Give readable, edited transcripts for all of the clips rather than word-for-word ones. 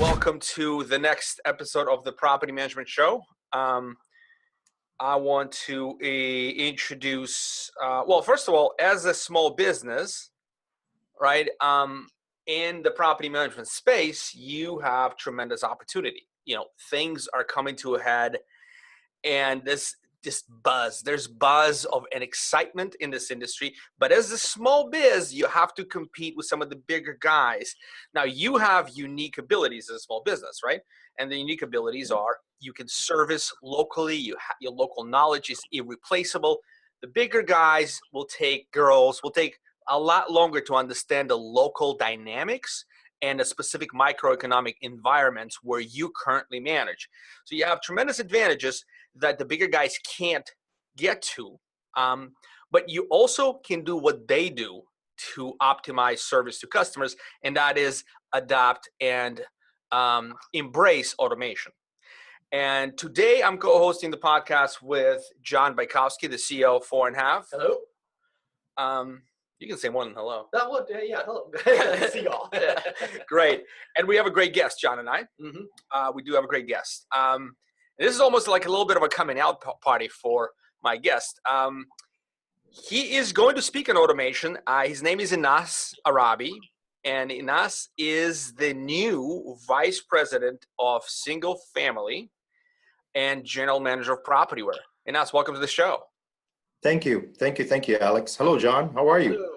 welcome to the next episode of the Property Management Show. I want to introduce, well, first of all, as a small business, right, in the property management space, you have tremendous opportunity. You know, things are coming to a head, and there's buzz of an excitement in this industry. But as a small biz, you have to compete with some of the bigger guys. Now, you have unique abilities as a small business, right? And the unique abilities are you can service locally. Your local knowledge is irreplaceable. The bigger guys will take a lot longer to understand the local dynamics and the specific microeconomic environments where you currently manage. So you have tremendous advantages that the bigger guys can't get to. But you also can do what they do to optimize service to customers, and that is adopt and embrace automation. And today I'm co-hosting the podcast with John Bykowski, the CEO of 4.5. Hello. You can say more than hello. Yeah, hello. See y'all. Great. And we have a great guest, John and I. Mm-hmm. We do have a great guest. This is almost like a little bit of a coming out party for my guest. He is going to speak on automation. His name is Inaas Arabi, and Inaas is the new Vice President of Single Family and General Manager of Propertyware. Inaas, welcome to the show. Thank you, Alex. Hello, John. How are you? Hello.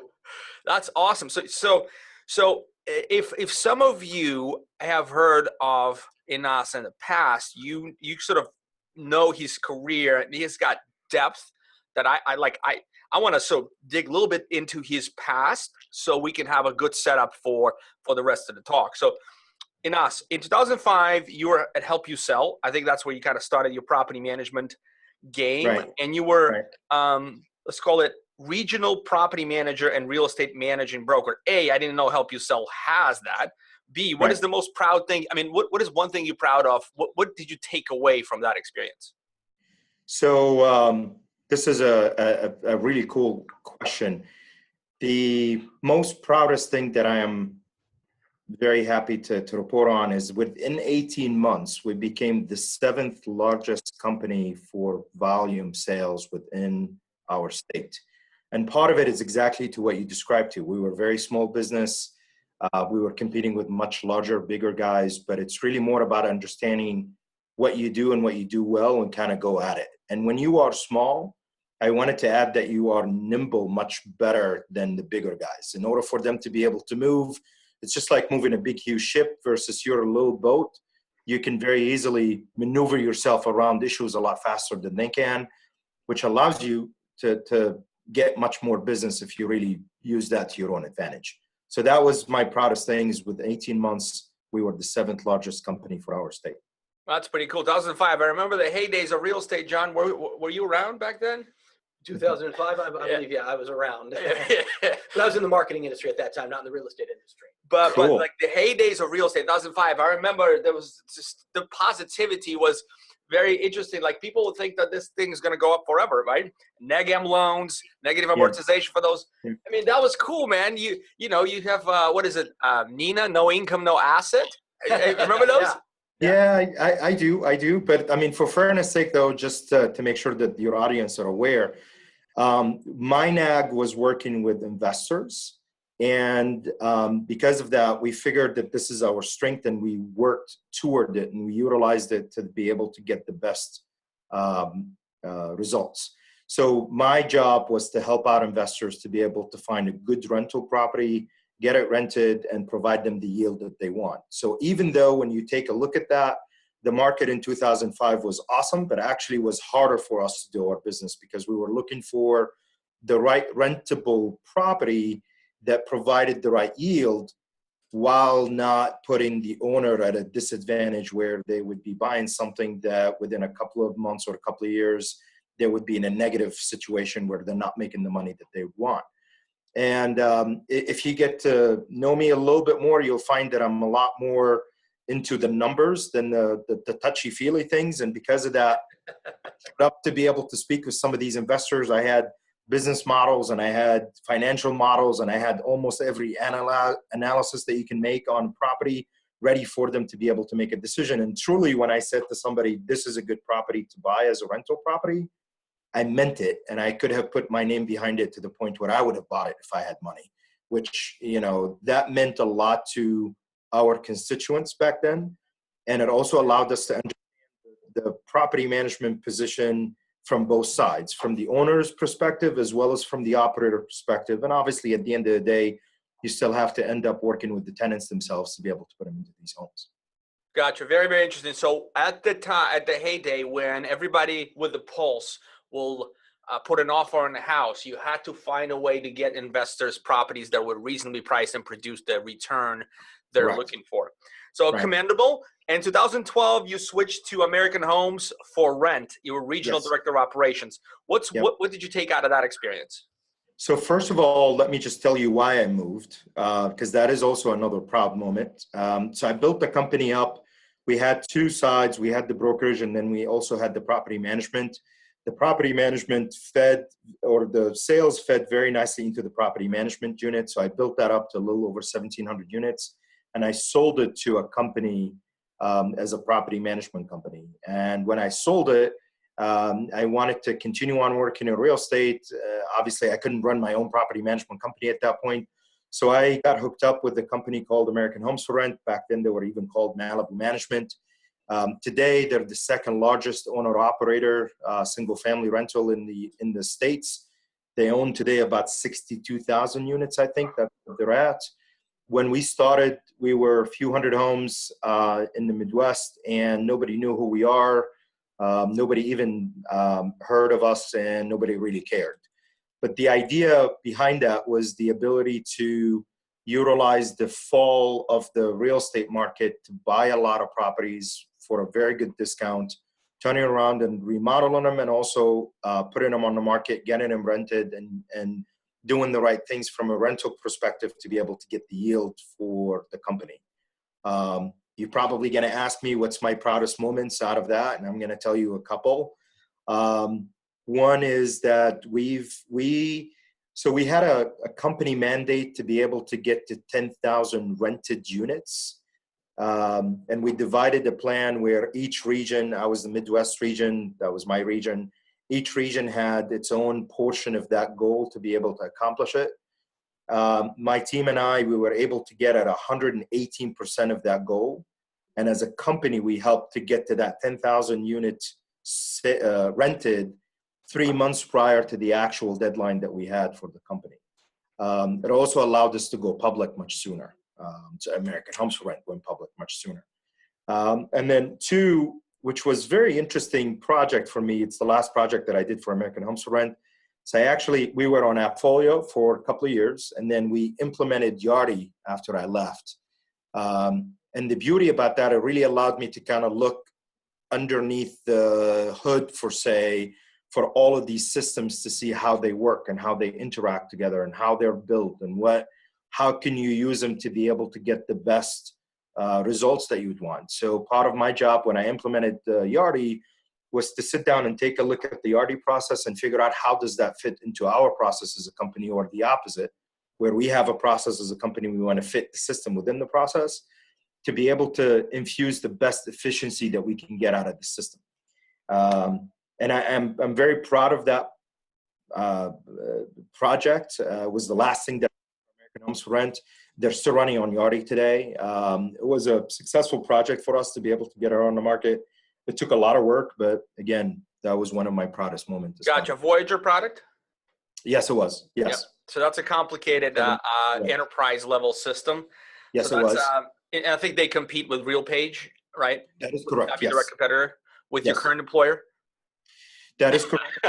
That's awesome. So if some of you have heard of Inaas in the past, you sort of know his career, and he's got depth that I like. I want to sort of dig a little bit into his past so we can have a good setup for the rest of the talk. So Inaas, in 2005, you were at Help You Sell. I think that's where you kind of started your property management game, Right. And you were, let's call it regional property manager and real estate managing broker. A, I didn't know Help You Sell has that. B, what is the most proud thing? I mean, what is one thing you're proud of? What did you take away from that experience? So this is a really cool question. The most proudest thing that I am very happy to report on is within 18 months, we became the 7th largest company for volume sales within our state. And part of it is exactly to what you described to. We were a very small business. We were competing with much larger, bigger guys, but it's really more about understanding what you do and what you do well and kind of go at it. And when you are small, I wanted to add that you are nimble much better than the bigger guys. In order for them to be able to move, it's just like moving a big, huge ship versus your little boat. You can very easily maneuver yourself around issues a lot faster than they can, which allows you to get much more business if you really use that to your own advantage. So that was my proudest thing is with 18 months, we were the 7th largest company for our state. Well, that's pretty cool. 2005. I remember the heydays of real estate, John. Were you around back then? 2005, I believe, yeah, I was around. But I was in the marketing industry at that time, not in the real estate industry. But like the heydays of real estate, 2005, I remember there was just the positivity was very interesting. Like people would think that this thing is going to go up forever, right? Neg-M loans, negative amortization for those. I mean, that was cool, man. You know, you have, what is it? Nina, no income, no asset. Remember those? Yeah, I do. But I mean, for fairness sake, though, just to make sure that your audience are aware, my NAG was working with investors. And because of that, we figured that this is our strength and we worked toward it and we utilized it to be able to get the best results. So my job was to help out investors to be able to find a good rental property, get it rented, and provide them the yield that they want. So even though when you take a look at that, the market in 2005 was awesome, but actually was harder for us to do our business because we were looking for the right rentable property that provided the right yield while not putting the owner at a disadvantage where they would be buying something that within a couple of months or a couple of years, they would be in a negative situation where they're not making the money that they want. And if you get to know me a little bit more, you'll find that I'm a lot more into the numbers than the touchy-feely things. And because of that, up to be able to speak with some of these investors, I had business models and I had financial models and I had almost every analysis that you can make on property ready for them to be able to make a decision. And truly, when I said to somebody, this is a good property to buy as a rental property, I meant it. And I could have put my name behind it to the point where I would have bought it if I had money, which, that meant a lot to our constituents back then. And it also allowed us to understand the property management position from both sides, from the owner's perspective as well as from the operator perspective. And obviously, at the end of the day, you still have to end up working with the tenants themselves to be able to put them into these homes. Gotcha. Very, very interesting. So at the time, at the heyday, when everybody with the pulse will put an offer on the house, you had to find a way to get investors properties that would reasonably price and produce the return they're Correct. looking for. So Right. commendable. In 2012, you switched to American Homes for Rent. You were regional Yes. director of operations. What did you take out of that experience? So first of all, let me just tell you why I moved, because that is also another proud moment. So I built the company up. We had two sides. We had the brokerage, and then we also had the property management. The property management the sales fed very nicely into the property management unit. So I built that up to a little over 1,700 units, and I sold it to a company as a property management company. And when I sold it, I wanted to continue on working in real estate. Obviously, I couldn't run my own property management company at that point. So I got hooked up with a company called American Homes for Rent. Back then, they were even called Malibu Management. Today, they're the second largest owner-operator, single-family rental in the States. They own today about 62,000 units, I think, that's what they're at. When we started, we were a few hundred homes in the Midwest, and nobody knew who we are. Nobody even heard of us, and nobody really cared. But the idea behind that was the ability to utilize the fall of the real estate market to buy a lot of properties for a very good discount, turning around and remodeling them, and also putting them on the market, getting them rented, and doing the right things from a rental perspective to be able to get the yield for the company. You're probably going to ask me what's my proudest moments out of that, and I'm going to tell you a couple. One is that we had a company mandate to be able to get to 10,000 rented units. And we divided the plan where each region, I was the Midwest region, that was my region, each region had its own portion of that goal to be able to accomplish it. My team and I, we were able to get at 118% of that goal. And as a company, we helped to get to that 10,000 units rented 3 months prior to the actual deadline that we had for the company. It also allowed us to go public much sooner. So American Homes for Rent went public much sooner. And then two, which was very interesting project for me, it's the last project that I did for American Homes for Rent. So we were on Appfolio for a couple of years, and then we implemented Yardi after I left. And the beauty about that, it really allowed me to kind of look underneath the hood for all of these systems to see how they work and how they interact together and how they're built and how can you use them to be able to get the best results that you'd want. So part of my job when I implemented Yardi was to sit down and take a look at the Yardi process and figure out how does that fit into our process as a company, or the opposite, where we have a process as a company, we want to fit the system within the process to be able to infuse the best efficiency that we can get out of the system. And I'm very proud of that project. It was the last thing that American Homes for Rent. They're still running on Yardi today. It was a successful project for us to be able to get her on the market. It took a lot of work, but again, that was one of my proudest moments. Gotcha. Voyager product? Yes, it was. Yes. Yep. So that's a complicated enterprise level system. Yes, so it was. And I think they compete with RealPage, right? That is correct. That'd be direct competitor with your current employer. That is correct.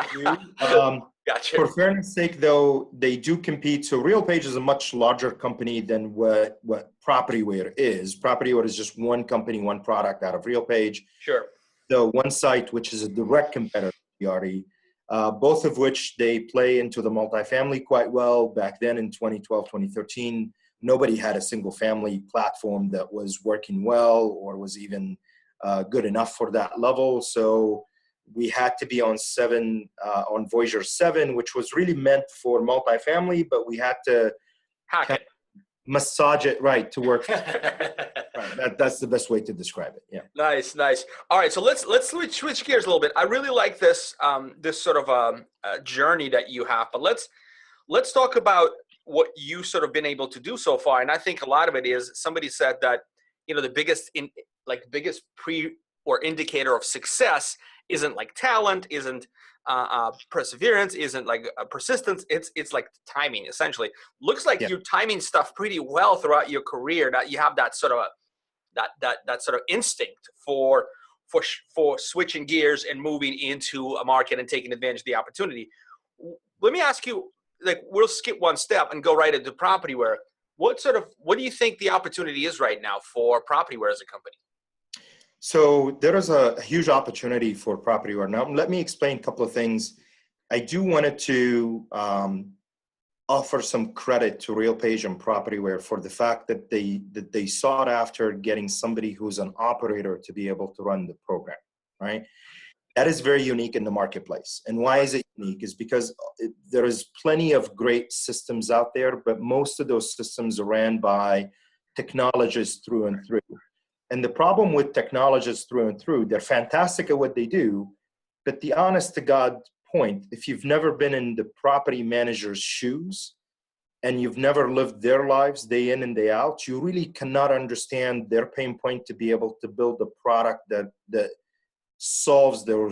Gotcha. For fairness' sake, though, they do compete. So RealPage is a much larger company than what Propertyware is. Propertyware is just one company, one product out of RealPage. Sure. The one site, which is a direct competitor to Yardi, both of which they play into the multifamily quite well. Back then in 2012, 2013, nobody had a single family platform that was working well or was even good enough for that level. So we had to be on Voyager 7, which was really meant for multifamily, but we had to hack it. massage it right to work. Right. That's the best way to describe it. Yeah. Nice. All right, so let's switch gears a little bit. I really like this this sort of journey that you have, but let's talk about what you sort of been able to do so far. And I think a lot of it is, somebody said that, the biggest pre or indicator of success isn't like talent, isn't perseverance, isn't like persistence. It's like timing, essentially. Looks like you're timing stuff pretty well throughout your career, that you have that sort of that sort of instinct for switching gears and moving into a market and taking advantage of the opportunity. Let me ask you, like, we'll skip one step and go right into Propertyware. What do you think the opportunity is right now for Propertyware as a company? So there is a huge opportunity for Propertyware. Now, let me explain a couple of things. I do wanted to offer some credit to RealPage and Propertyware for the fact that they sought after getting somebody who's an operator to be able to run the program, right? That is very unique in the marketplace. And why is it unique? Is because there is plenty of great systems out there, but most of those systems are ran by technologists through and through. And the problem with technologists through and through, they're fantastic at what they do, but the honest to God point, if you've never been in the property manager's shoes and you've never lived their lives day in and day out, you really cannot understand their pain point to be able to build a product that solves their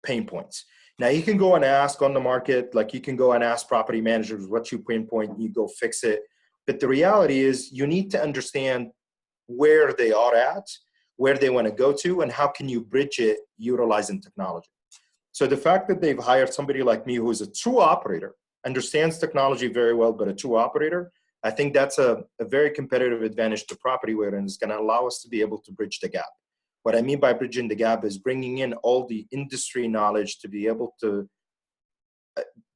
pain points. Now, you can go and ask on the market, like you can go and ask property managers, what's your pain point? You go fix it. But the reality is you need to understand where they are at, where they want to go to, and how can you bridge it utilizing technology. So the fact that they've hired somebody like me who's a true operator, understands technology very well, but a true operator, I think that's a very competitive advantage to Propertyware, and it's going to allow us to be able to bridge the gap. What I mean by bridging the gap is bringing in all the industry knowledge to be able to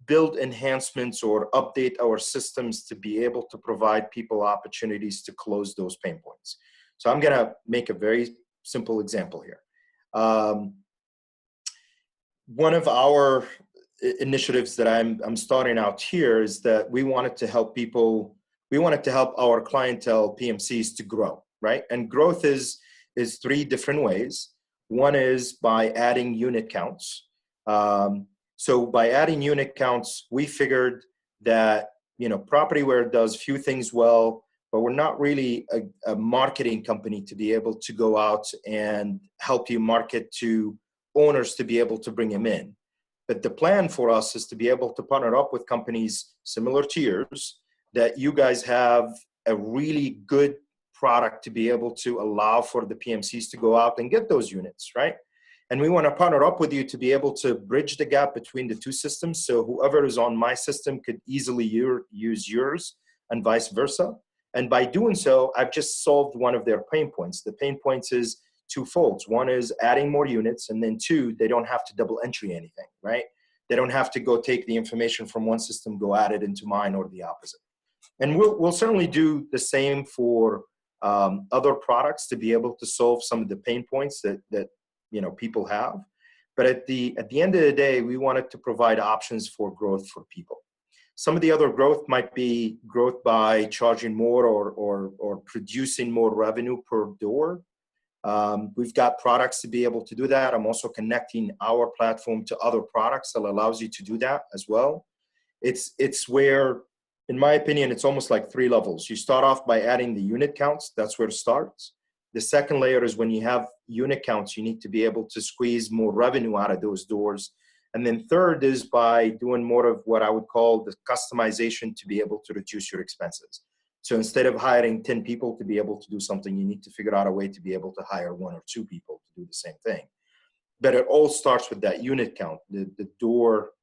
build enhancements or update our systems to be able to provide people opportunities to close those pain points. So I'm going to make a very simple example here. One of our initiatives that I'm starting out here is that we wanted to help our clientele PMCs to grow, right? And growth is three different ways. One is by adding unit counts. So by adding unit counts, we figured that, Propertyware does few things well, but we're not really a marketing company to be able to go out and help you market to owners to be able to bring them in. But the plan for us is to be able to partner up with companies similar to yours, that you guys have a really good product to be able to allow for the PMCs to go out and get those units, right? And we want to partner up with you to be able to bridge the gap between the two systems. So whoever is on my system could easily use yours and vice versa. And by doing so, I've just solved one of their pain points. The pain points is twofold. One is adding more units, and then two, they don't have to double entry anything, right? They don't have to go take the information from one system, go add it into mine, or the opposite. And we'll certainly do the same for other products to be able to solve some of the pain points that people have. But at the end of the day, we wanted to provide options for growth for people. Some of the other growth might be growth by charging more or producing more revenue per door. We've got products to be able to do that. I'm also connecting our platform to other products that allows you to do that as well. It's where, in my opinion, it's almost like three levels. You start off by adding the unit counts. That's where it starts. The second layer is when you have unit counts, you need to be able to squeeze more revenue out of those doors. And then third is by doing more of what I would call the customization to be able to reduce your expenses. So instead of hiring 10 people to be able to do something, you need to figure out a way to be able to hire 1 or 2 people to do the same thing. But it all starts with that unit count, the door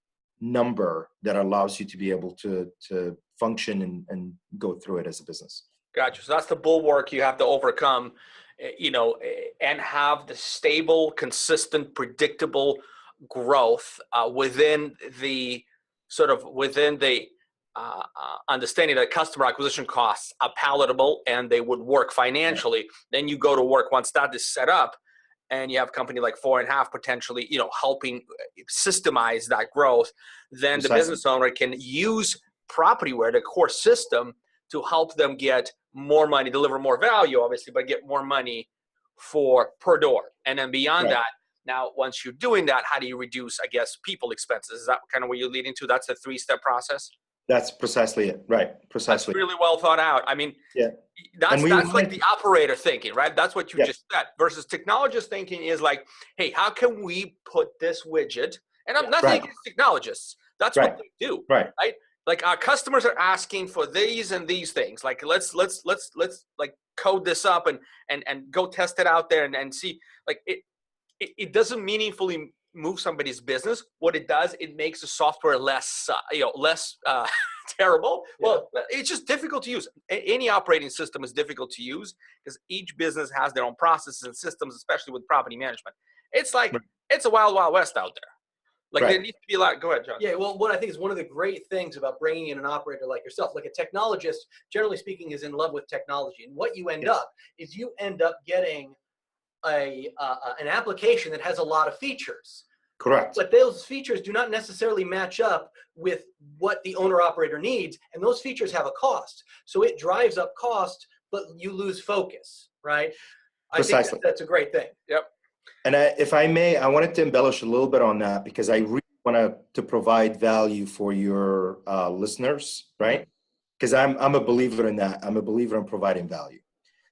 number that allows you to be able to function and go through it as a business. Gotcha. So that's the bulwark you have to overcome, and have the stable, consistent, predictable growth within the understanding that customer acquisition costs are palatable and they would work financially. Then you go to work once that is set up, and you have a company like 4.5 potentially, helping systemize that growth. Then the business owner can use Propertyware, the core system, to help them get more money, deliver more value, obviously, but get more money per door. And then beyond that, now, once you're doing that, how do you reduce, I guess, people expenses? Is that kind of what you're leading to? That's a 3-step process? That's precisely it. Right. Precisely. That's really well thought out. I mean, that's like the operator thinking, right? That's what you just said. Versus technologist thinking is like, hey, how can we put this widget? And I'm not saying it's technologists. That's what they do. Right. Like our customers are asking for these and these things. Like let's like code this up and go test it out there and see. Like it doesn't meaningfully move somebody's business. What it does, it makes the software less terrible. Well, it's just difficult to use. Any operating system is difficult to use because each business has their own processes and systems, especially with property management. It's like it's a wild, wild west out there. Like there needs to be a lot. Go ahead, John. Yeah, well, what I think is one of the great things about bringing in an operator like yourself, like a technologist, generally speaking, is in love with technology. And what you end up is you end up getting an application that has a lot of features. Correct. But those features do not necessarily match up with what the owner-operator needs, and those features have a cost. So it drives up cost, but you lose focus, right? Precisely. I think that's a great thing. Yep. And if I may, I wanted to embellish a little bit on that because I really want to provide value for your listeners, right? Because I'm a believer in that. I'm a believer in providing value.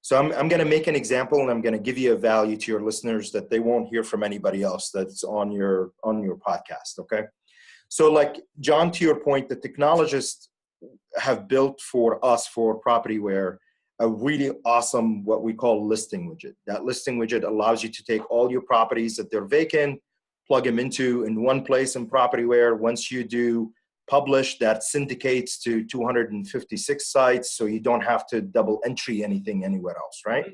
So I'm going to make an example, and I'm going to give you a value to your listeners that they won't hear from anybody else that's on your podcast. Okay. So like John, to your point, the technologists have built for us for Propertyware a really awesome, what we call listing widget. That listing widget allows you to take all your properties that they're vacant, plug them in one place in Propertyware. Once you do publish, that syndicates to 256 sites, so you don't have to double entry anything anywhere else, right?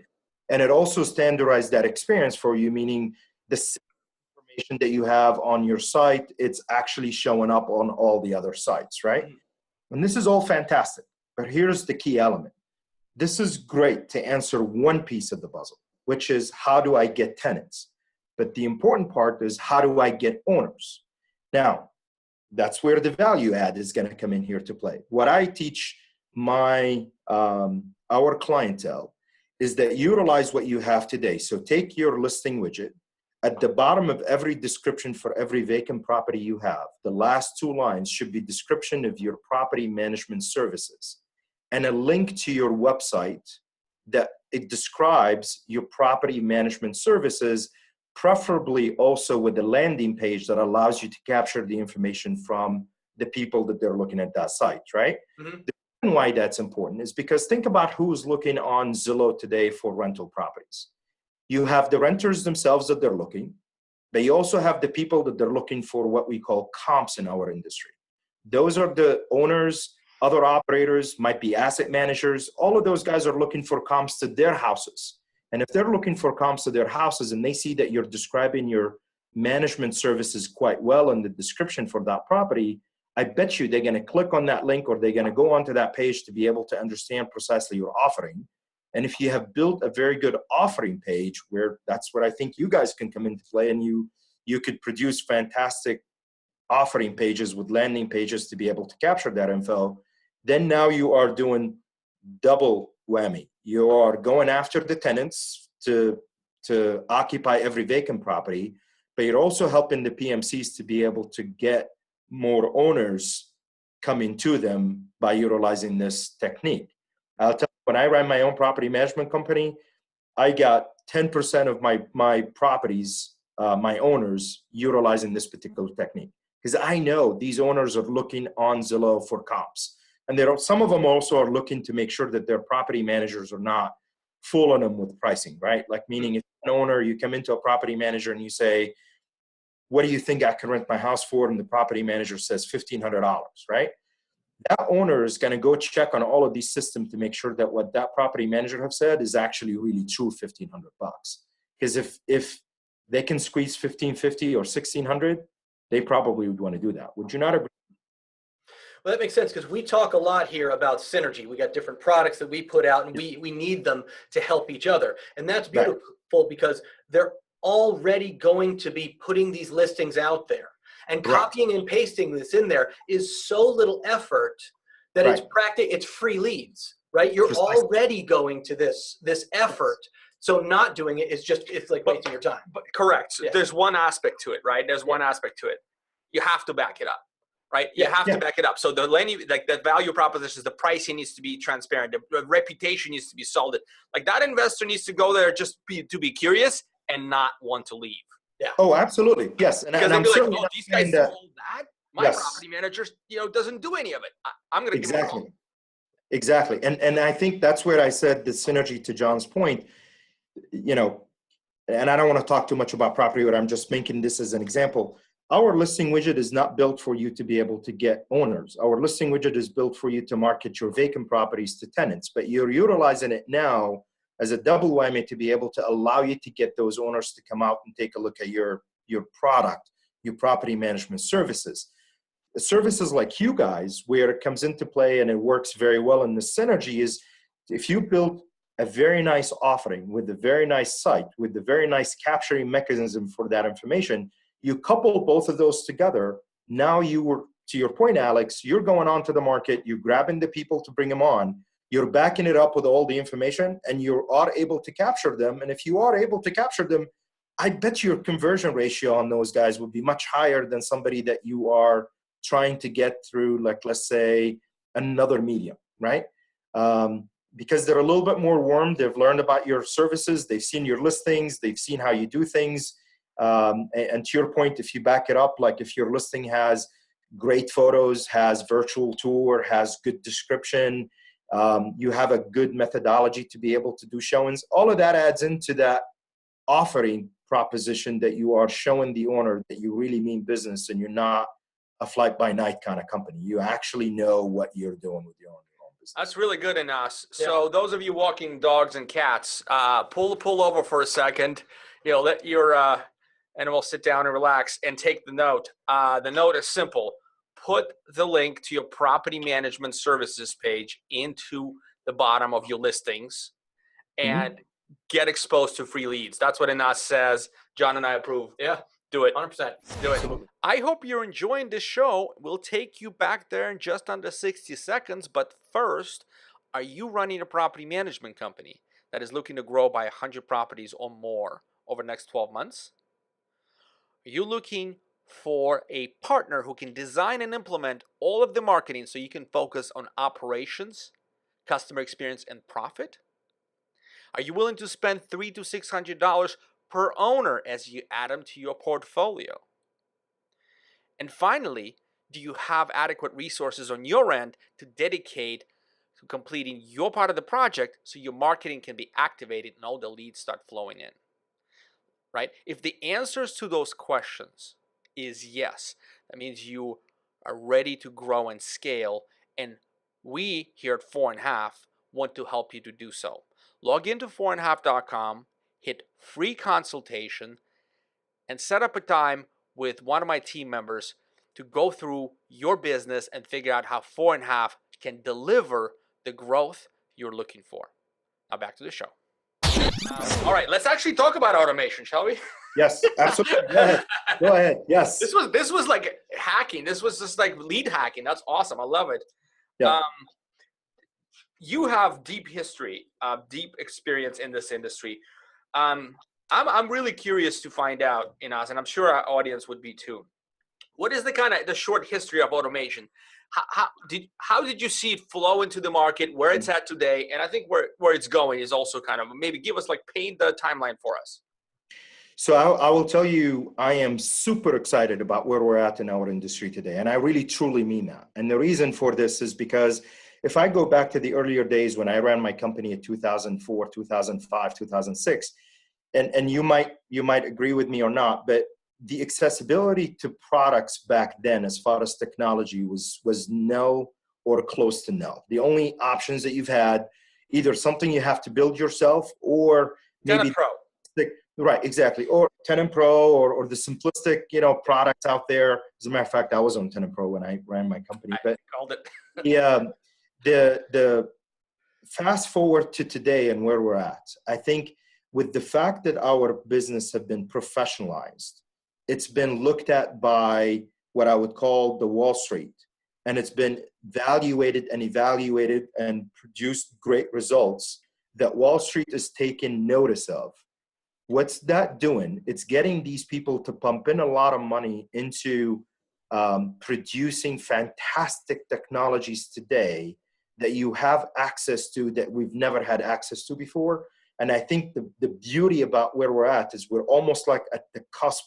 And it also standardized that experience for you, meaning the information that you have on your site, it's actually showing up on all the other sites, right? And this is all fantastic, but here's the key element. This is great to answer one piece of the puzzle, which is how do I get tenants? But the important part is how do I get owners? Now, that's where the value add is going to come in here to play. What I teach our clientele is that utilize what you have today. So take your listing widget. At the bottom of every description for every vacant property you have, the last 2 lines should be description of your property management services and a link to your website that it describes your property management services, preferably also with a landing page that allows you to capture the information from the people that they're looking at that site, right? The reason why that's important is because think about who's looking on Zillow today for rental properties. You have the renters themselves that they're looking, but you also have the people that they're looking for what we call comps in our industry. Those are the owners, other operators, might be asset managers. All of those guys are looking for comps to their houses. And if they're looking for comps to their houses and they see that you're describing your management services quite well in the description for that property, I bet you they're going to click on that link or they're going to go onto that page to be able to understand precisely your offering. And if you have built a very good offering page, where that's where I think you guys can come into play, and you could produce fantastic offering pages with landing pages to be able to capture that info, then now you are doing double whammy. You are going after the tenants to occupy every vacant property, but you're also helping the PMCs to be able to get more owners coming to them by utilizing this technique. I'll tell you, when I ran my own property management company, I got 10% of my properties, my owners, utilizing this particular technique. Because I know these owners are looking on Zillow for comps. And some of them also are looking to make sure that their property managers are not fooling them with pricing, right? Like meaning if an owner, you come into a property manager and you say, what do you think I can rent my house for? And the property manager says $1,500, right? That owner is going to go check on all of these systems to make sure that what that property manager have said is actually really true $1,500. Because if they can squeeze $1,550 or $1,600, they probably would want to do that. Would you not agree? Well, that makes sense because we talk a lot here about synergy. We got different products that we put out and we need them to help each other. And that's beautiful because they're already going to be putting these listings out there. And copying and pasting this in there is so little effort that Right. it's free leads, right? You're Precisely. already going to this effort. So not doing it is it's like wasting your time. But correct. So Yeah. there's one aspect to it, right? There's one aspect to it. You have to back it up, right? You have to back it up. So the value proposition is the pricing needs to be transparent. The reputation needs to be solid. Like that investor needs to go there just to be curious and not want to leave. Yeah. Oh, absolutely. Yes. And Because I'm they'll be certainly like, oh, not these guys saying do that. all that? My Yes. property manager, doesn't do any of it. I'm going to give them a call. Exactly. And I think that's where I said the synergy, to John's point, and I don't want to talk too much about property, but I'm just making this as an example. Our listing widget is not built for you to be able to get owners. Our listing widget is built for you to market your vacant properties to tenants, but you're utilizing it now as a double whammy to be able to allow you to get those owners to come out and take a look at your product, your property management services. Services like you guys, where it comes into play and it works very well in the synergy is if you build a very nice offering with a very nice site, with a very nice capturing mechanism for that information, you couple both of those together. Now to your point, Alex, you're going on to the market, you're grabbing the people to bring them on, you're backing it up with all the information, and you are able to capture them. And if you are able to capture them, I bet your conversion ratio on those guys would be much higher than somebody that you are trying to get through, like, let's say, another medium, right? Because they're a little bit more warm. They've learned about your services. They've seen your listings. They've seen how you do things. And to your point, if you back it up, like if your listing has great photos, has virtual tour, has good description, you have a good methodology to be able to do showings, all of that adds into that offering proposition that you are showing the owner that you really mean business and you're not a fly-by-night kind of company. You actually know what you're doing with your own business. That's really good, Inaas. So those of you walking dogs and cats, pull over for a second. Let your animal sit down and relax and take the note. The note is simple. Put the link to your property management services page into the bottom of your listings and get exposed to free leads. That's what Inaas says. John and I approve. Yeah. Do it. 100%. Do it. Absolutely. I hope you're enjoying this show. We'll take you back there in just under 60 seconds. But first, are you running a property management company that is looking to grow by 100 properties or more over the next 12 months? Are you looking for a partner who can design and implement all of the marketing so you can focus on operations, customer experience, and profit? Are you willing to spend $300 to $600 per owner as you add them to your portfolio? And finally, do you have adequate resources on your end to dedicate to completing your part of the project so your marketing can be activated and all the leads start flowing in? Right? If the answers to those questions is yes, that means you are ready to grow and scale, and we here at 4.5 want to help you to do so. Log into 4.5.com, hit free consultation, and set up a time with one of my team members to go through your business and figure out how 4.5 can deliver the growth you're looking for. Now back to the show. All right, let's actually talk about automation, shall we? Yes, absolutely. Go ahead. Yes. This was like hacking. This was just like lead hacking. That's awesome. I love it. Yeah. You have deep history, deep experience in this industry. I'm really curious to find out, Inaas, and I'm sure our audience would be too. What is the short history of automation? How did you see it flow into the market, where it's at today? And I think where it's going is also kind of, maybe give us paint the timeline for us. So I will tell you, I am super excited about where we're at in our industry today. And I really, truly mean that. And the reason for this is because if I go back to the earlier days when I ran my company in 2004, 2005, 2006, and you might agree with me or not, but the accessibility to products back then, as far as technology, was no or close to no. The only options that you've had, either something you have to build yourself, or maybe Tenant Pro. Right, exactly, or Tenant Pro, or the simplistic products out there. As a matter of fact, I was on Tenant Pro when I ran my company. But called it. the fast forward to today and where we're at, I think with the fact that our business have been professionalized, it's been looked at by what I would call the Wall Street and it's been evaluated and produced great results that Wall Street is taking notice of. What's that doing? It's getting these people to pump in a lot of money into producing fantastic technologies today that you have access to that we've never had access to before. And I think the beauty about where we're at is we're almost like at the cusp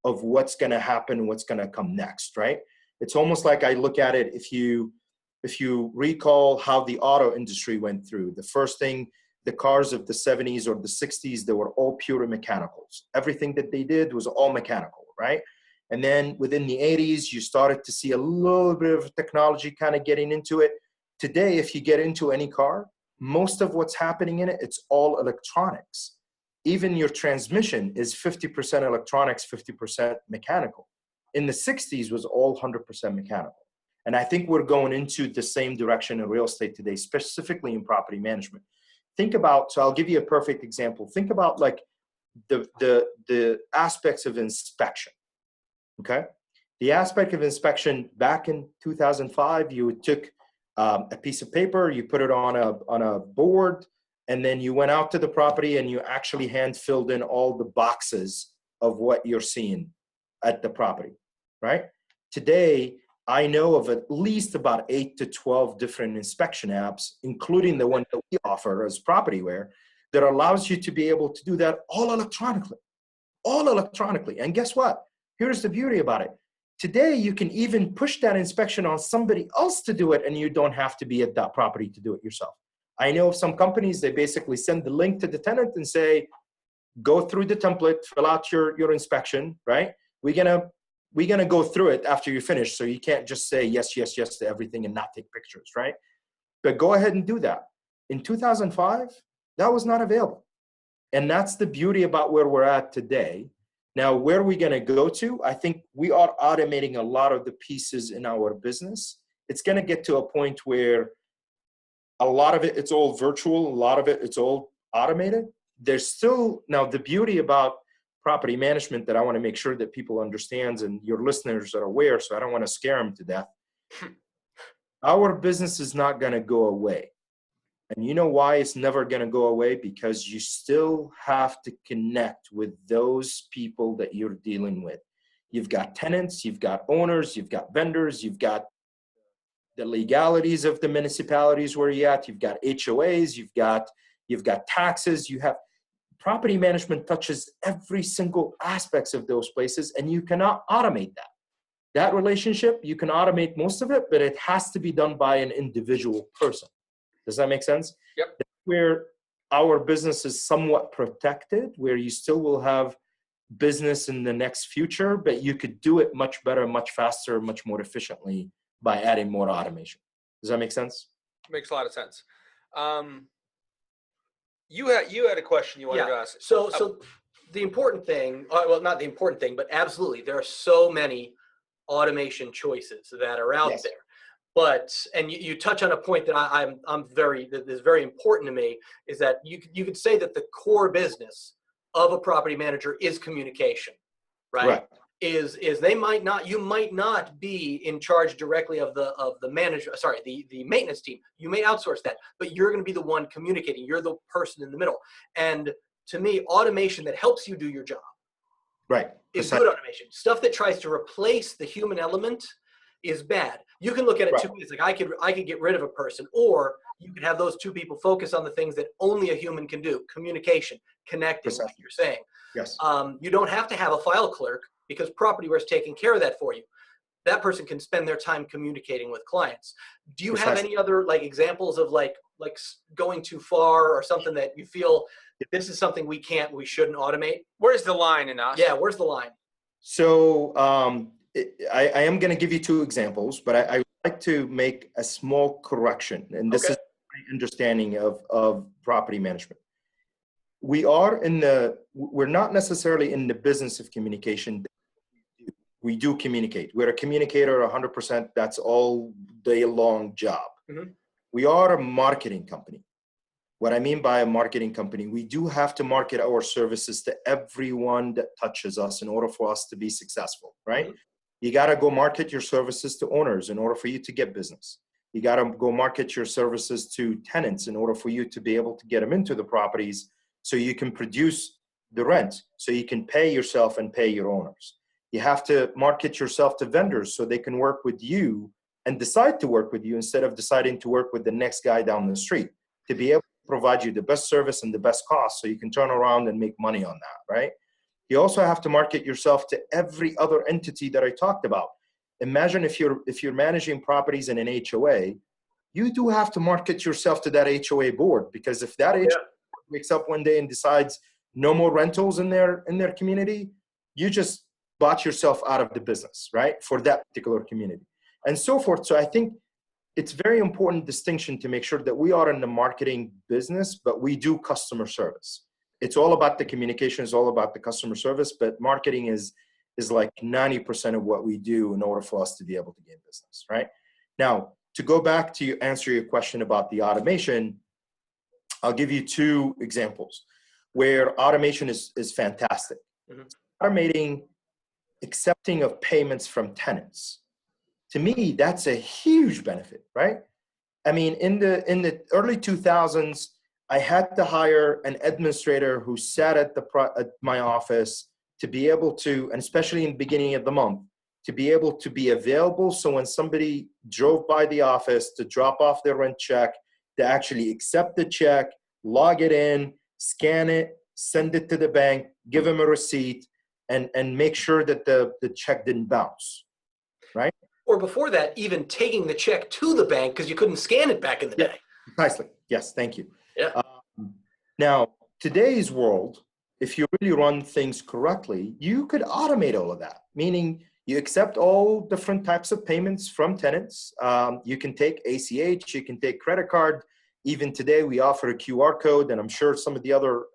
of what's going to happen, what's going to come next, right? It's almost like I look at it, if you recall how the auto industry went through, the first thing, the cars of the 70s or the 60s, they were all pure mechanicals. Everything that they did was all mechanical, right? And then within the 80s, you started to see a little bit of technology kind of getting into it. Today, if you get into any car, most of what's happening in it, it's all electronics. Even your transmission is 50% electronics, 50% mechanical. In the 60s was all 100% mechanical. And I think we're going into the same direction in real estate today, specifically in property management. Think about, so I'll give you a perfect example. Think about like the aspects of inspection, okay? The aspect of inspection back in 2005, you took a piece of paper, you put it on a board, and then you went out to the property and you actually hand filled in all the boxes of what you're seeing at the property, right? Today, I know of at least about 8 to 12 different inspection apps, including the one that we offer as Propertyware, that allows you to be able to do that all electronically. And guess what? Here's the beauty about it. Today, you can even push that inspection on somebody else to do it, and you don't have to be at that property to do it yourself. I know of some companies, they basically send the link to the tenant and say, go through the template, fill out your inspection, right? We're gonna go through it after you finish, so you can't just say yes, yes, yes to everything and not take pictures, right? But go ahead and do that. In 2005, that was not available. And that's the beauty about where we're at today. Now, where are we gonna go to? I think we are automating a lot of the pieces in our business. It's gonna get to a point where a lot of it, it's all virtual, a lot of it, it's all automated. There's still, now the beauty about property management that I want to make sure that people understands and your listeners are aware, so I don't want to scare them to death. Our business is not going to go away. And you know why it's never going to go away? Because you still have to connect with those people that you're dealing with. You've got tenants, you've got owners, you've got vendors, you've got the legalities of the municipalities where you're at, you've got HOAs, you've got taxes, you have property management touches every single aspects of those places, and you cannot automate that. That relationship, you can automate most of it, but it has to be done by an individual person. Does that make sense? Yep. That's where our business is somewhat protected, where you still will have business in the next future, but you could do it much better, much faster, much more efficiently by adding more automation. Does that make sense? Makes a lot of sense. You had a question you wanted to ask. So the important thing, well, not the important thing, but absolutely, there are so many automation choices that are out there. But, and you touch on a point that that is very important to me, is that you could say that the core business of a property manager is communication, right? Right. Is you might not be in charge directly of the maintenance team. You may outsource that, but you're going to be the one communicating. You're the person in the middle. And to me, automation that helps you do your job, right, is good automation. Stuff that tries to replace the human element is bad. You can look at it two ways. Like I could get rid of a person, or you could have those two people focus on the things that only a human can do: communication, connecting, like you're saying. Yes. You don't have to have a file clerk, because Propertyware is taking care of that for you. That person can spend their time communicating with clients. Do you have any other examples of like going too far, or something that you feel this is something we shouldn't automate? Where's the line, Inaas? Yeah, where's the line? So I am going to give you two examples, but I would like to make a small correction. And this is my understanding of property management. We're not necessarily in the business of communication. We do communicate. We're a communicator 100%. That's all day long job. Mm-hmm. We are a marketing company. What I mean by a marketing company, we do have to market our services to everyone that touches us in order for us to be successful, right? Mm-hmm. You got to go market your services to owners in order for you to get business. You got to go market your services to tenants in order for you to be able to get them into the properties so you can produce the rent, so you can pay yourself and pay your owners. You have to market yourself to vendors so they can work with you and decide to work with you instead of deciding to work with the next guy down the street, to be able to provide you the best service and the best cost so you can turn around and make money on that, right? You also have to market yourself to every other entity that I talked about. Imagine if you're managing properties in an HOA, you do have to market yourself to that HOA board, because if that HOA wakes up one day and decides no more rentals in their community, you just bought yourself out of the business, right? For that particular community and so forth. So I think it's very important distinction to make sure that we are in the marketing business, but we do customer service. It's all about the communication, it's all about the customer service, but marketing is like 90% of what we do in order for us to be able to gain business, right? Now, to go back to answer your question about the automation, I'll give you two examples where automation is fantastic. Mm-hmm. Automating accepting of payments from tenants. To me, that's a huge benefit, right? I mean, in the early 2000s, I had to hire an administrator who sat at my office to be able to, and especially in the beginning of the month, to be able to be available. So when somebody drove by the office to drop off their rent check, to actually accept the check, log it in, scan it, send it to the bank, give them a receipt, and make sure that the check didn't bounce, right? Or before that, even taking the check to the bank because you couldn't scan it back in the day. Precisely. Yes, thank you. Yeah. Now, today's world, if you really run things correctly, you could automate all of that, meaning you accept all different types of payments from tenants. You can take ACH, you can take credit card. Even today, we offer a QR code, and I'm sure some of the other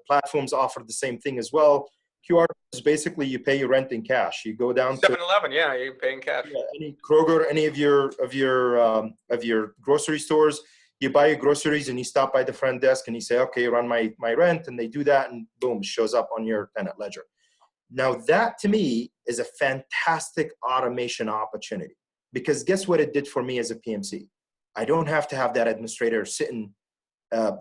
platforms offer the same thing as well. QR is basically you pay your rent in cash. You go down 7-Eleven, yeah, you pay in cash. Yeah, any Kroger, any of your grocery stores. You buy your groceries and you stop by the front desk and you say, okay, run my rent, and they do that, and boom, it shows up on your tenant ledger. Now that to me is a fantastic automation opportunity, because guess what it did for me as a PMC? I don't have to have that administrator sitting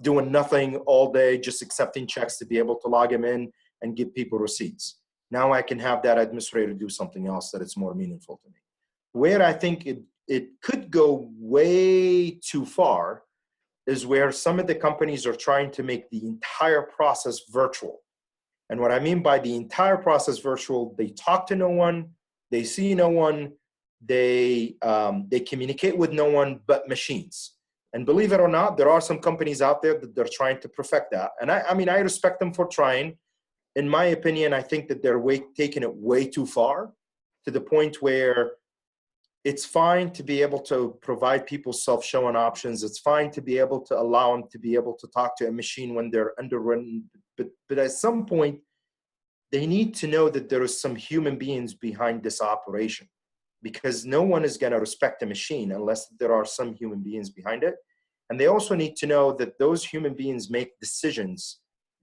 doing nothing all day, just accepting checks to be able to log them in and give people receipts. Now I can have that administrator do something else that it's more meaningful to me. Where I think it could go way too far is where some of the companies are trying to make the entire process virtual. And what I mean by the entire process virtual, they talk to no one, they see no one, they communicate with no one but machines. And believe it or not, there are some companies out there that they're trying to perfect that. And I mean, I respect them for trying. In my opinion, I think that they're taking it way too far, to the point where it's fine to be able to provide people self-showing options. It's fine to be able to allow them to be able to talk to a machine when they're underwritten. But at some point, they need to know that there is some human beings behind this operation, because no one is going to respect a machine unless there are some human beings behind it. And they also need to know that those human beings make decisions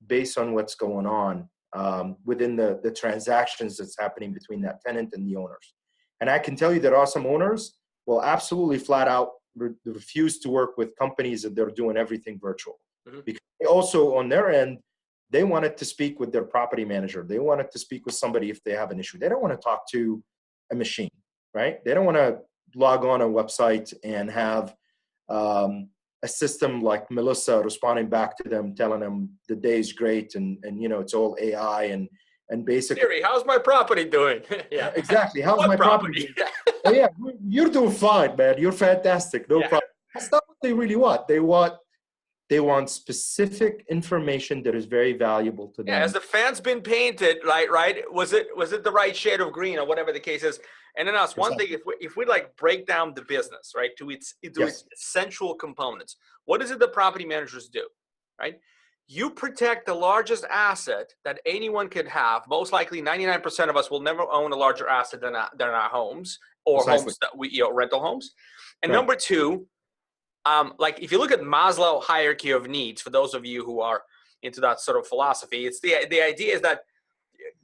based on what's going on within the transactions that's happening between that tenant and the owners. And I can tell you there are some owners will absolutely flat out refuse to work with companies that they're doing everything virtual. Mm-hmm. Because they also, on their end, they wanted to speak with their property manager. They wanted to speak with somebody if they have an issue. They don't want to talk to a machine, right? They don't want to log on a website and have a system like Melissa responding back to them, telling them the day's great and you know, it's all AI and basically, Siri, how's my property doing? Yeah, exactly. How's my property doing? Oh, yeah, you're doing fine, man. You're fantastic. No problem. That's not what they really want. They want specific information that is very valuable to them. Yeah, has the fence been painted, right? Was it the right shade of green or whatever the case is? And then one thing, if we like break down the business, right, to its essential components, what is it that property managers do, right? You protect the largest asset that anyone could have. Most likely 99% of us will never own a larger asset than our homes or homes that we, rental homes. And number two, like if you look at Maslow hierarchy of needs, for those of you who are into that sort of philosophy, it's the idea is that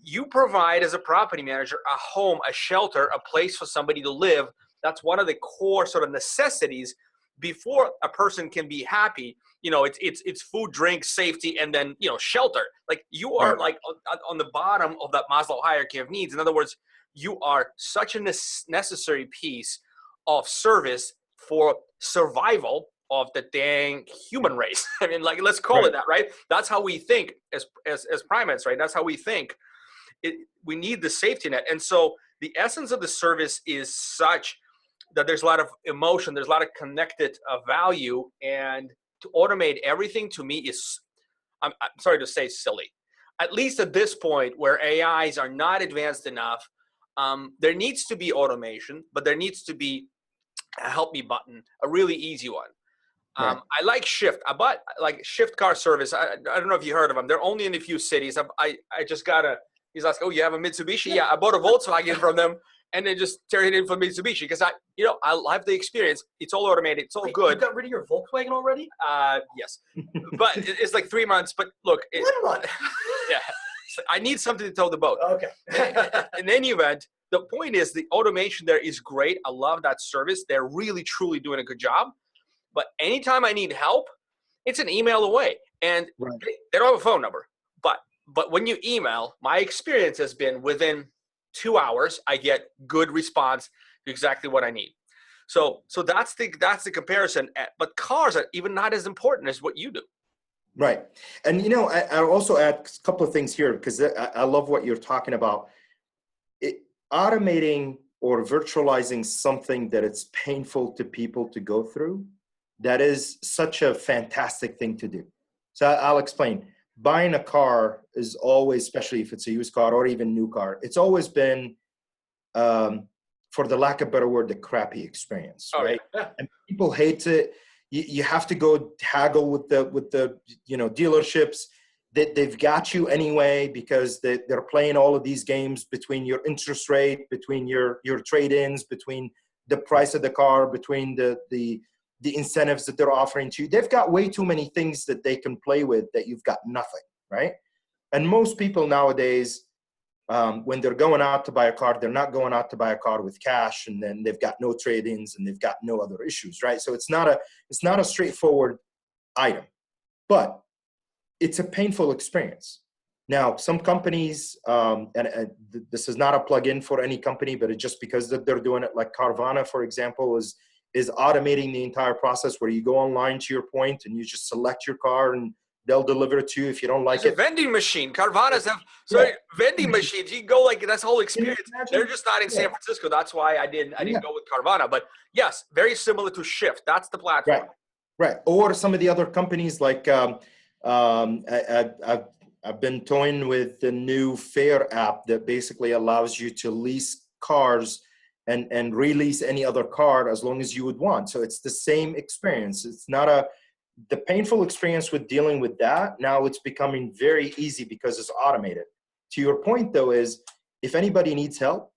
you provide as a property manager a home, a shelter, a place for somebody to live. That's one of the core sort of necessities before a person can be happy. It's food, drink, safety, and then shelter. Like you are Right. like on the bottom of that Maslow hierarchy of needs. In other words, you are such a necessary piece of service for survival of the dang human race. I mean, like, let's call it that, right? That's how we think as primates, right? That's how we think. We need the safety net. And so the essence of the service is such that there's a lot of emotion, there's a lot of connected value, and to automate everything to me is, I'm sorry to say, silly. At least at this point where AIs are not advanced enough, there needs to be automation, but there needs to be a help me button, a really easy one. Right. I like Shift. I bought like Shift car service. I don't know if you heard of them. They're only in a few cities. I just got he's like, oh, you have a Mitsubishi? Yeah, I bought a Volkswagen from them, and then just tear it in for Mitsubishi because I have the experience. It's all automated. It's all Wait, good. You got rid of your Volkswagen already? Yes, but it's like 3 months. But look, 1 month. yeah, so I need something to tow the boat. Okay. In any event, the point is the automation there is great. I love that service. They're really, truly doing a good job. But anytime I need help, it's an email away. And Right. they don't have a phone number. But when you email, my experience has been within 2 hours, I get good response to exactly what I need. So that's the comparison. But cars are even not as important as what you do. Right. And, I'll also add a couple of things here because I love what you're talking about. Automating or virtualizing something that it's painful to people to go through, that is such a fantastic thing to do. So I'll explain. Buying a car is always, especially if it's a used car or even new car, it's always been, for the lack of a better word, the crappy experience, right? Yeah. And people hate it. You have to go haggle with the dealerships. They've got you anyway because they're playing all of these games between your interest rate, between your trade-ins, between the price of the car, between the incentives that they're offering to you. They've got way too many things that they can play with that you've got nothing, right? And most people nowadays, when they're going out to buy a car, they're not going out to buy a car with cash, and then they've got no trade-ins and they've got no other issues, right? So it's not a straightforward item, but it's a painful experience. Now, some companies, and this is not a plug-in for any company, but it's just because that they're doing it, like Carvana, for example, is automating the entire process where you go online, to your point, and you just select your car and they'll deliver it to you if you don't like it. It's a vending machine. Carvanas have vending machines. You can go like that's the whole experience. They're just not in San Francisco. That's why I didn't go with Carvana. But yes, very similar to Shift. That's the platform. Right. Or some of the other companies like I've been toying with the new Fair app that basically allows you to lease cars and release any other car as long as you would want. So it's the same experience. It's not the painful experience with dealing with that. Now it's becoming very easy because it's automated. To your point though, is if anybody needs help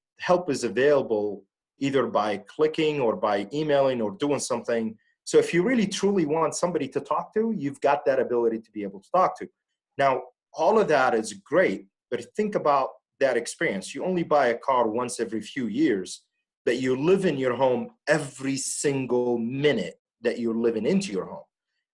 is available either by clicking or by emailing or doing something. So if you really truly want somebody to talk to, you've got that ability to be able to talk to. Now, all of that is great, but think about that experience. You only buy a car once every few years, but you live in your home every single minute that you're living into your home.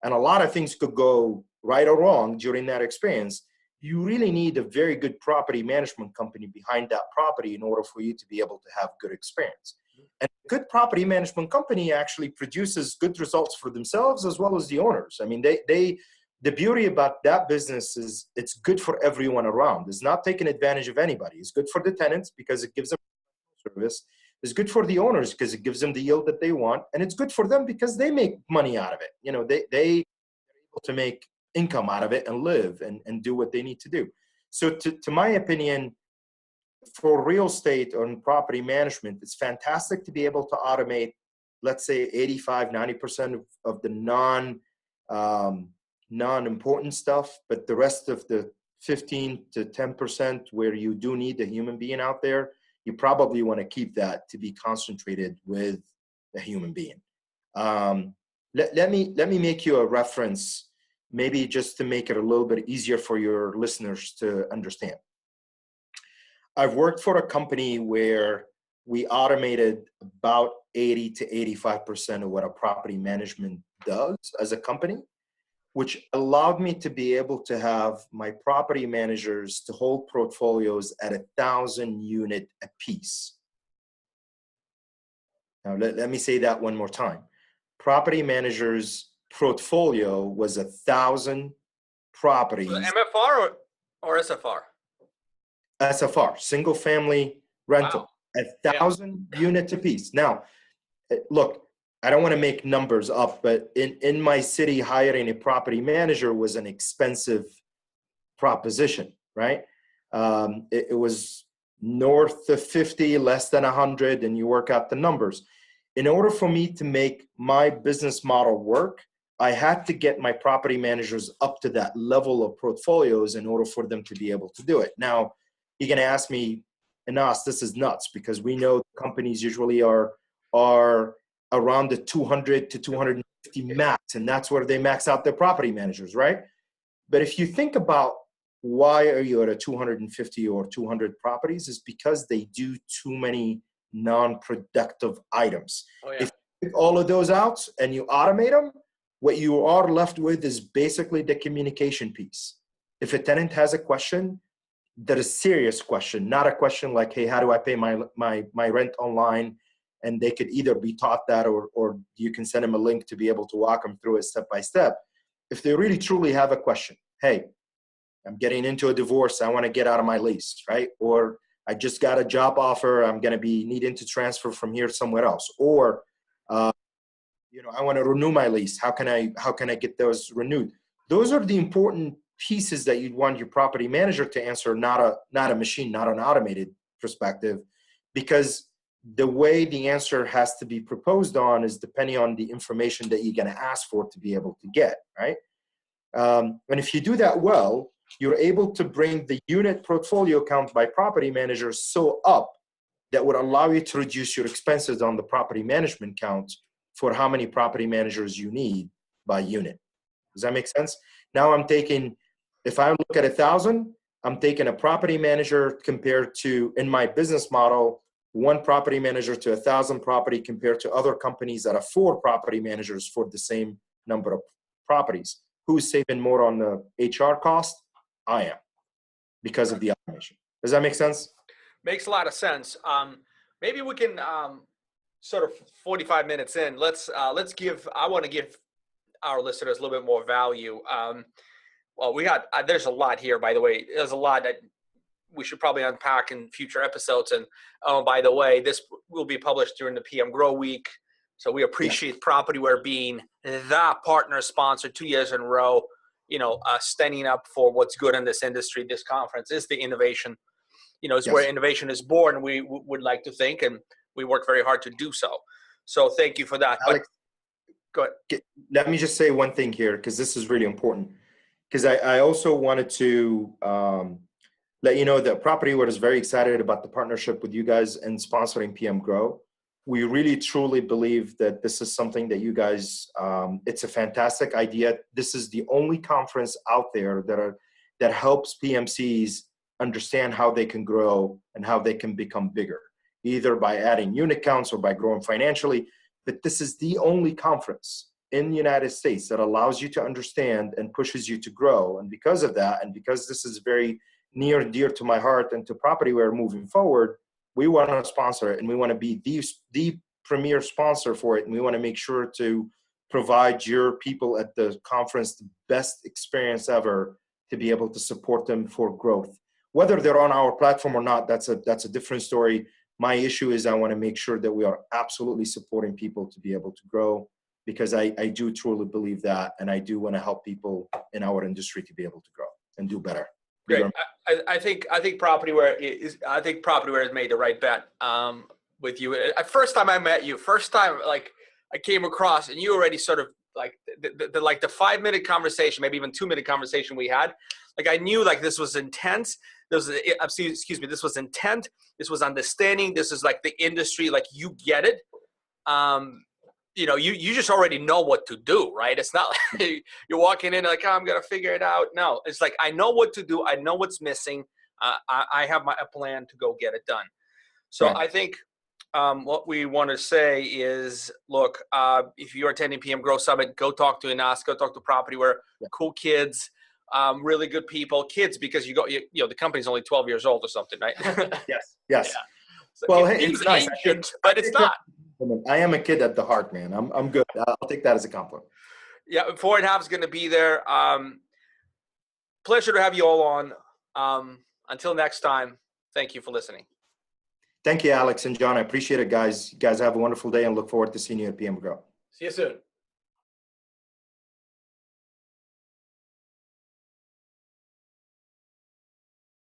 And a lot of things could go right or wrong during that experience. You really need a very good property management company behind that property in order for you to be able to have good experience. And a good property management company actually produces good results for themselves as well as the owners. I mean, the beauty about that business is it's good for everyone around. It's not taking advantage of anybody. It's good for the tenants because it gives them service. It's good for the owners because it gives them the yield that they want. And it's good for them because they make money out of it. You know, they're able to make income out of it and live and do what they need to do. So to my opinion, for real estate or property management, it's fantastic to be able to automate, let's say 85, 90% of the non-important stuff, but the rest of the 15 to 10% where you do need a human being out there, you probably want to keep that to be concentrated with a human being. Let me make you a reference, maybe just to make it a little bit easier for your listeners to understand. I've worked for a company where we automated about 80 to 85% of what a property management does as a company, which allowed me to be able to have my property managers to hold portfolios at 1,000 unit apiece. Now, let me say that one more time. Property managers' portfolio was 1,000 properties. MFR or SFR? SFR, single family rental, Wow. 1,000 units apiece. Now, look, I don't want to make numbers up, but in my city, hiring a property manager was an expensive proposition, right? It was north of 50, less than 100, and you work out the numbers. In order for me to make my business model work, I had to get my property managers up to that level of portfolios in order for them to be able to do it. Now, you're going to ask me, Inaas, this is nuts, because we know companies usually are around the 200 to 250 max, and that's where they max out their property managers, right? But if you think about why are you at a 250 or 200 properties, is because they do too many non-productive items. Oh, yeah. If you take all of those out and you automate them, what you are left with is basically the communication piece. If a tenant has a question, that is a serious question, not a question like, hey, how do I pay my rent online? And they could either be taught that or you can send them a link to be able to walk them through it step by step. If they really truly have a question, hey, I'm getting into a divorce, I want to get out of my lease, right? Or I just got a job offer, I'm going to be needing to transfer from here somewhere else. Or, I want to renew my lease. How can I get those renewed? Those are the important pieces that you'd want your property manager to answer, not a machine, not an automated perspective, because the way the answer has to be proposed on is depending on the information that you're going to ask for to be able to get, right? And if you do that well, you're able to bring the unit portfolio count by property manager so up that would allow you to reduce your expenses on the property management count for how many property managers you need by unit. Does that make sense? Now if I look at 1,000, I'm taking a property manager compared to, in my business model, one property manager to 1,000 property compared to other companies that have 4 property managers for the same number of properties. Who's saving more on the HR cost? I am, because of the automation. Does that make sense? Makes a lot of sense. Maybe we can sort of 45 minutes in. I want to give our listeners a little bit more value. Well, there's a lot here, by the way. There's a lot that we should probably unpack in future episodes. And by the way, this will be published during the PM Grow Week. So we appreciate Propertyware being the partner sponsor 2 years in a row, standing up for what's good in this industry. This conference is the innovation, is where innovation is born, we would like to think, and we work very hard to do so. So thank you for that. Alex, go ahead. Let me just say one thing here, because this is really important. Because I also wanted to let you know that Propertyware is very excited about the partnership with you guys and sponsoring PM Grow. We really, truly believe that this is something that you guys, it's a fantastic idea. This is the only conference out there that helps PMCs understand how they can grow and how they can become bigger, either by adding unit counts or by growing financially. But this is the only conference in the United States that allows you to understand and pushes you to grow. And because of that, and because this is very near and dear to my heart and to Propertyware moving forward, we want to sponsor it, and we want to be the premier sponsor for it. And we want to make sure to provide your people at the conference the best experience ever to be able to support them for growth. Whether they're on our platform or not, that's a different story. My issue is I want to make sure that we are absolutely supporting people to be able to grow, because I do truly believe that, and I do want to help people in our industry to be able to grow and do better. Great. I think Propertyware has made the right bet with you. First time I met you, I came across, and you already sort of like the 5-minute conversation, maybe even 2-minute conversation we had. Like I knew this was intense. This was intent. This was understanding. This is like the industry. Like you get it. You just already know what to do, right? It's not like you're walking in like, oh, I'm going to figure it out. No, it's like, I know what to do. I know what's missing. I have a plan to go get it done. So Right. I think what we want to say is, look, if you're attending PM Grow Summit, go talk to Inaas, go talk to Propertyware, cool kids, really good people, kids, because you know, the company's only 12 years old or something, right? Yes. Yes. Yeah. So Well, it hey, seems it's nice. ancient, but it's not. I am a kid at the heart, man. I'm good. I'll take that as a compliment. Yeah, 4.5 is going to be there. Pleasure to have you all on. Until next time, thank you for listening. Thank you, Alex and John. I appreciate it, guys. You guys have a wonderful day and look forward to seeing you at PM Grow. See you soon.